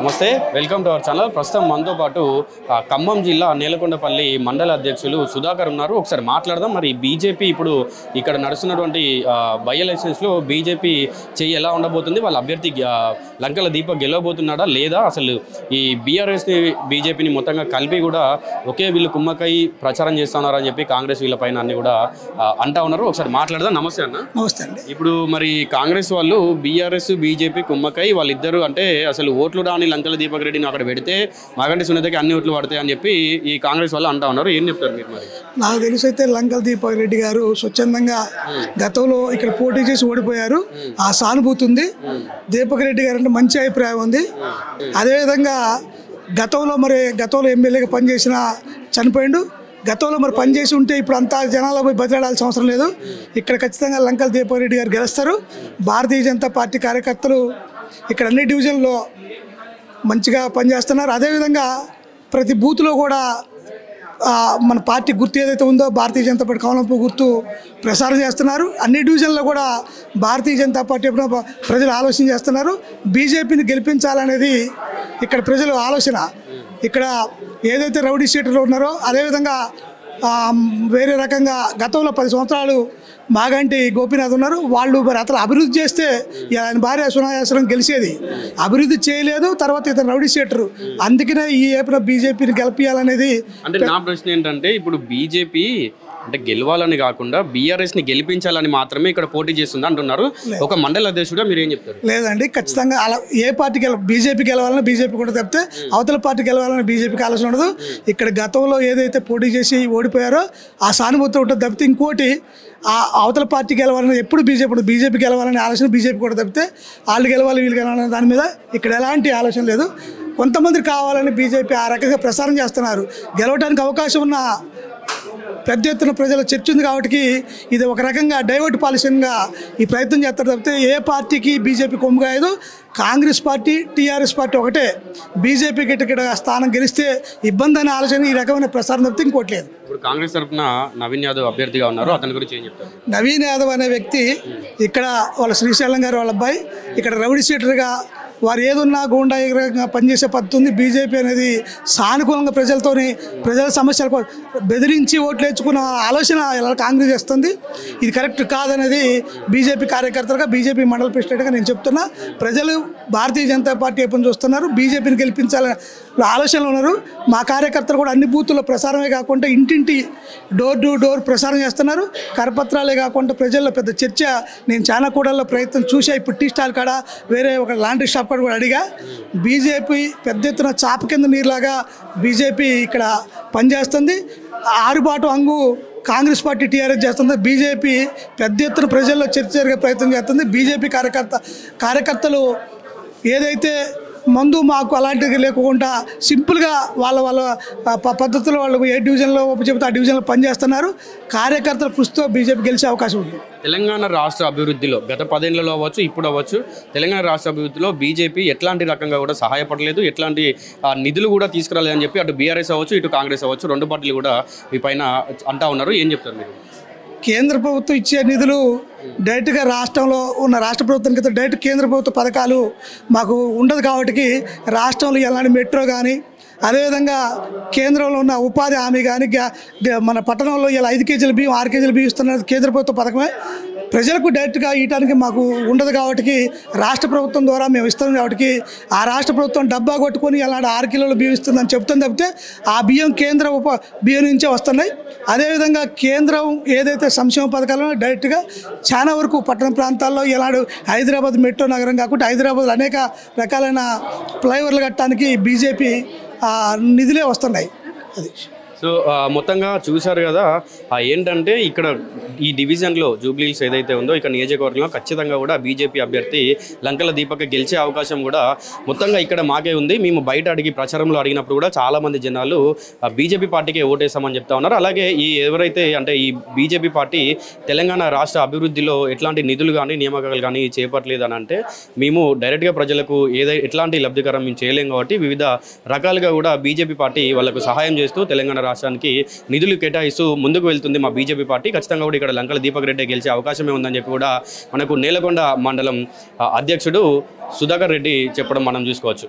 నమస్తే, welcome to our channel. ప్రస్తుతం మనతో పాటు ఖమ్మం జిల్లా నేలకొండపల్లి మండల అధ్యక్షులు సుధాకర్ ఉన్నారు. ఒకసారి మాట్లాడదాం. మరి బీజేపీ ఇప్పుడు ఇక్కడ నడుస్తున్నటువంటి బై ఎలక్షన్స్లో బీజేపీ చెయ్యి ఎలా ఉండబోతుంది, వాళ్ళ అభ్యర్థి లంకల దీపక్ గెలవబోతున్నాడా లేదా, అసలు ఈ బీఆర్ఎస్ని బీజేపీని మొత్తంగా కలిపి కూడా ఒకే వీళ్ళు కుమ్మకై ప్రచారం చేస్తున్నారని చెప్పి కాంగ్రెస్ వీళ్ళపైన అన్ని కూడా అంటా ఉన్నారు. ఒకసారి మాట్లాడదాం. నమస్తే అన్న. నమస్తే అండి. ఇప్పుడు మరి కాంగ్రెస్ వాళ్ళు బీఆర్ఎస్ బీజేపీ కుమ్మకై వాళ్ళిద్దరు అంటే అసలు ఓట్లు రాని లంకల దీపక్ రెడ్డిని అక్కడ పెడితే మాగంటి సునీతకి అన్ని ఓట్లు పడతాయి అని చెప్పి ఈ కాంగ్రెస్ వాళ్ళు అంటా ఉన్నారు. ఏం చెప్తారు మీరు? మరి నాకు తెలిసి అయితే లంకల దీపక్ రెడ్డి గారు స్వచ్ఛందంగా గతంలో ఇక్కడ పోటీ చేసి ఓడిపోయారు. ఆ సానుభూతి ఉంది. దీపక్ రెడ్డి గారు అంటే మంచి అభిప్రాయం ఉంది. అదేవిధంగా గతంలో ఎమ్మెల్యేగా పనిచేసిన చనిపోయిండు. గతంలో మరి పనిచేసి ఉంటే ఇప్పుడు అంతా జనాల్లో పోయి బతిలాడాల్సిన అవసరం లేదు. ఇక్కడ ఖచ్చితంగా లంకల దీపక్ రెడ్డి గారు గెలుస్తారు. భారతీయ జనతా పార్టీ కార్యకర్తలు ఇక్కడ అన్ని డివిజన్లో మంచిగా పనిచేస్తున్నారు. అదేవిధంగా ప్రతి బూత్లో కూడా మన పార్టీ గుర్తు ఏదైతే ఉందో భారతీయ జనతా పార్టీ కమలంపు గుర్తు ప్రసారం చేస్తున్నారు. అన్ని డివిజన్లో కూడా భారతీయ జనతా పార్టీ ప్రజలు ఆలోచన చేస్తున్నారు. బీజేపీని గెలిపించాలనేది ఇక్కడ ప్రజల ఆలోచన. ఇక్కడ ఏదైతే రౌడీ షీటర్లు ఉన్నారో అదేవిధంగా వేరే రకంగా గతంలో 10 సంవత్సరాలు మాగంటి గోపీనాథ్ ఉన్నారు. వాళ్ళు మరి అతను అభివృద్ధి చేస్తే ఆయన భార్య సునాయాసనం గెలిచేది. అభివృద్ధి చేయలేదు. తర్వాత ఇతను రౌడీ షీటరు. అందుకనే ఈ ఏపీ బీజేపీని గెలిపించాలనేది. అంటే నా ప్రశ్న ఏంటంటే, ఇప్పుడు బీజేపీ అంటే గెలవాలని కాకుండా బీఆర్ఎస్ని గెలిపించాలని మాత్రమే ఇక్కడ పోటీ చేస్తుంది అంటున్నారు. ఒక మండల అధ్యక్షుడు మీరు ఏం చెప్తారు? లేదండి, ఖచ్చితంగా అలా ఏ పార్టీ బీజేపీ గెలవాలని బీజేపీ కూడా చెప్తే అవతల పార్టీ గెలవాలని బీజేపీకి ఆలోచన ఉండదు. ఇక్కడ గతంలో ఏదైతే పోటీ చేసి ఓడిపోయారో ఆ సానుభూతి ఉంటుంది తప్పితే ఇంకోటి ఆ అవతల పార్టీ గెలవాలని ఎప్పుడు బీజేపీ గెలవాలని ఆలోచన బీజేపీ కూడా తప్పితే వాళ్ళు గెలవాలి వీళ్ళు గెలవాలని దాని మీద ఇక్కడ ఎలాంటి ఆలోచన లేదు. కొంతమంది కావాలని బీజేపీ ఆ రకంగా ప్రసారం చేస్తున్నారు. గెలవడానికి అవకాశం ఉన్న పెద్ద ఎత్తున ప్రజల చర్చ ఉంది కాబట్టి ఇది ఒక రకంగా డైవర్ట్ పాలిసీగా ఈ ప్రయత్నం చేస్తారు తప్పితే ఏ పార్టీకి బీజేపీ కొమ్ముగాయదు. కాంగ్రెస్ పార్టీ టీఆర్ఎస్ పార్టీ ఒకటే. బీజేపీకి ఇక్కడ స్థానం గెలిస్తే ఇబ్బంది అనే ఆలోచన ఈ రకమైన ప్రసారం తప్పితే ఇంకోటి లేదు. ఇప్పుడు కాంగ్రెస్ తరఫున నవీన్ యాదవ్ అభ్యర్థిగా ఉన్నారు. అతని గురించి ఏం చెప్తారు? నవీన్ యాదవ్ అనే వ్యక్తి ఇక్కడ వాళ్ళ శ్రీశైలం గారు వాళ్ళ అబ్బాయి ఇక్కడ రౌడీ షీటర్గా వారు ఏదున్నా గూండాయిగా పనిచేసే పద్ధతి ఉంది. బీజేపీ అనేది సానుకూలంగా ప్రజల సమస్యలకు బెదిరించి ఓట్లు వేసుకున్న ఆలోచన ఇలా కాంగ్రెస్ చేస్తుంది. ఇది కరెక్ట్ కాదనేది బీజేపీ కార్యకర్తలుగా బీజేపీ మండల ప్రెసిడెంట్గా నేను చెప్తున్నా. ప్రజలు భారతీయ జనతా పార్టీ వైపు చూస్తున్నారు. బీజేపీని గెలిపించాలని ఆలోచనలు ఉన్నారు. మా కార్యకర్తలు కూడా అన్ని బూతుల్లో ప్రసారమే కాకుండా ఇంటింటి డోర్ టు డోర్ ప్రసారం చేస్తున్నారు. కరపత్రాలే కాకుండా ప్రజల్లో పెద్ద చర్చ నేను చాలా కూడల్లో ప్రయత్నం చూసా. ఇప్పుడు టీ స్టాల్ కాడ వేరే ఒక లాండ్రీ షాప్ కూడా అడిగా. బీజేపీ పెద్ద ఎత్తున చాప కింద నీరులాగా బీజేపీ ఇక్కడ పనిచేస్తుంది. ఆరుబాటు అంగు కాంగ్రెస్ పార్టీ టీఆర్ఎస్ చేస్తుంది. బీజేపీ పెద్ద ఎత్తున ప్రజల్లో చర్చ జరిగే ప్రయత్నం చేస్తుంది. బీజేపీ కార్యకర్తలు ఏదైతే మందు మాకు అలాంటివి లేకుండా సింపుల్గా వాళ్ళ పద్ధతులు వాళ్ళు ఏ డివిజన్లో చెబితే ఆ డివిజన్లో పనిచేస్తున్నారు. కార్యకర్తల కృషితో బీజేపీ గెలిచే అవకాశం ఉంది. తెలంగాణ రాష్ట్ర అభివృద్ధిలో గత 10 ఏళ్లలో అవ్వచ్చు, ఇప్పుడు అవ్వచ్చు, తెలంగాణ రాష్ట్ర అభివృద్ధిలో బీజేపీ ఎట్లాంటి రకంగా కూడా సహాయపడలేదు, ఎట్లాంటి నిధులు కూడా తీసుకురాలేదని చెప్పి అటు బీఆర్ఎస్ అవ్వచ్చు ఇటు కాంగ్రెస్ అవ్వచ్చు 2 పార్టీలు కూడా ఈ పైన అంటా ఉన్నారు. ఏం చెప్తారు మీరు? కేంద్ర ప్రభుత్వం ఇచ్చే నిధులు డైరెక్ట్గా రాష్ట్రంలో ఉన్న రాష్ట్ర ప్రభుత్వం కింద డైరెక్ట్ కేంద్ర ప్రభుత్వ పథకాలు మాకు ఉండదు కాబట్టి రాష్ట్రంలో ఎలాంటి మెట్రో కానీ అదేవిధంగా కేంద్రంలో ఉన్న ఉపాధి హామీ కానీ మన పట్టణంలో ఇలా 5 కేజీల బియ్యం 6 కేజీల బియ్యం ఇస్తున్న కేంద్ర ప్రభుత్వ పథకమే ప్రజలకు డైరెక్ట్గా ఇవ్వడానికి మాకు ఉండదు కాబట్టి రాష్ట్ర ప్రభుత్వం ద్వారా మేము ఇస్తాం కాబట్టి ఆ రాష్ట్ర ప్రభుత్వం డబ్బా కొట్టుకొని అలాంటి 6 కిలోల బియ్యం ఇస్తుందని చెప్తుంది తప్పితే ఆ బియ్యం కేంద్ర బియ్యం నుంచే వస్తున్నాయి. అదేవిధంగా కేంద్రం ఏదైతే సంక్షేమ పథకాలను డైరెక్ట్గా చాలా వరకు పట్టణ ప్రాంతాల్లో ఇలాంటి హైదరాబాద్ మెట్రో నగరం కాకుండా హైదరాబాద్లో అనేక రకాలైన ఫ్లైఓవర్లు కట్టడానికి బీజేపీ నిధులే వస్తున్నాయి. అది సో మొత్తంగా చూశారు కదా. ఏంటంటే ఇక్కడ ఈ డివిజన్లో జూబ్లీహిల్స్ ఏదైతే ఉందో ఇక్కడ నియోజకవర్గంలో ఖచ్చితంగా కూడా బీజేపీ అభ్యర్థి లంకల దీపక్ గెలిచే అవకాశం కూడా మొత్తంగా ఇక్కడ మాకే ఉంది. మేము బయట అడిగి ప్రచారంలో అడిగినప్పుడు కూడా చాలామంది జనాలు బీజేపీ పార్టీకే ఓటేస్తామని చెప్తా ఉన్నారు. అలాగే ఈ ఎవరైతే అంటే ఈ బీజేపీ పార్టీ తెలంగాణ రాష్ట్ర అభివృద్ధిలో ఎట్లాంటి నిధులు కానీ నియామకాలు కానీ చేపట్టలేదని అంటే మేము డైరెక్ట్గా ప్రజలకు ఎట్లాంటి లబ్ధికరం మేము చేయలేం కాబట్టి వివిధ రకాలుగా కూడా బీజేపీ పార్టీ వాళ్ళకు సహాయం చేస్తూ తెలంగాణ రాష్ట్రానికి నిధులు కేటాయిస్తూ ముందుకు వెళ్తుంది మా బీజేపీ పార్టీ. ఖచ్చితంగా కూడా ఇక్కడ లంకల దీపక్ రెడ్డి గెలిచే అవకాశమే ఉందని చెప్పి కూడా మనకు నేలకొండ మండలం అధ్యక్షుడు సుధాకర్ రెడ్డి చెప్పడం మనం చూసుకోవచ్చు.